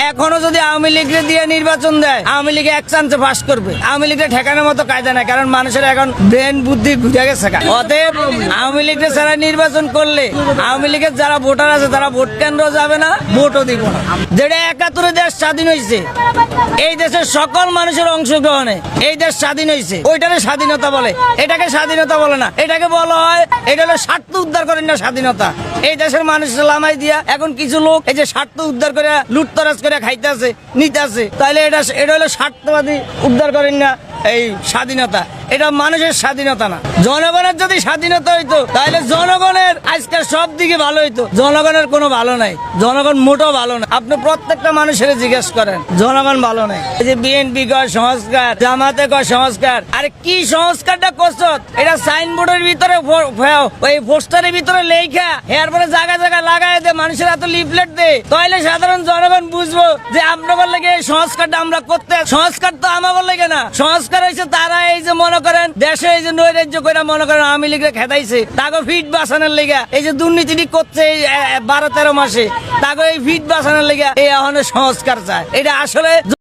এখনো যদি আওয়ামী লীগকে দিয়ে নির্বাচন দেয় আওয়ামী লীগ এক চান্সে পাস করবে। আওয়ামী লীগকে ঠেকানোর মতো কায়দা নাই, কারণ মানুষের এখন ব্রেন বুদ্ধি ঘুরে গেছে। অতএব আওয়ামী লীগকে ছাড়া নির্বাচন করলে আওয়ামী লীগের যারা ভোটার আছে তারা ভোট কেন্দ্র যাবে না, ভোটও দিব না। যেটা ৭১ দেশ স্বাধীন হয়েছে, এই দেশের সকল মানুষের অংশগ্রহণে এই দেশ স্বাধীন হয়েছে, ওইটাকে স্বাধীনতা বলে। এটাকে স্বাধীনতা বলে না, এটাকে বলা হয় এটা হলো স্বার্থ উদ্ধার করেন না স্বাধীনতা। এই দেশের মানুষের লামাই দিয়া এখন কিছু লোক এই যে স্বার্থ উদ্ধার করে লুটতরাজ করে খাইতেছে নিতেছে, তাহলে এটা হলো স্বার্থবাদী উদ্ধার করেন না এই স্বাধীনতা। এটা মানুষের স্বাধীনতা না। জনগণের যদি স্বাধীনতা হইতো তাহলে জনগণের আজকাল সব দিকে ভালো হইতো। জনগণের কোনো ভালো নাই, জনগণ মোটেও ভালো না। আপনি প্রত্যেকটা মানুষের জিজ্ঞেস করেন, জনগণ ভালো নাই। এই যে বিএনপি কয় সংস্কার, জামাতে কয় সংস্কার, আরে কি সংস্কারটা করছো? এটা সাইনবোর্ডের ভিতরে ওই পোস্টারের ভিতরে লেখা এরপরে জায়গা জায়গা লাগাই দে, মানুষের এত লিফলেট দে, তাহলে সাধারণ জনগণ বুঝবো যে আপনাদের লাগে এই সংস্কারটা আমরা করতে। সংস্কার তো আমাদের লাগে না, সংস্কার হয়েছে তারা এই যে মনে করেন দেশে এই যে নৈরাজ্য করে মনে করেন আওয়ামী লীগকে খেদাইছে, তাকে ফিট বাঁচানোর লেগা এই যে দুর্নীতি করছে এই ১২-১৩ মাসে, তাকে এই ফিট বাঁচানোর লেগা এই এখন সংস্কার চায়। এটা আসলে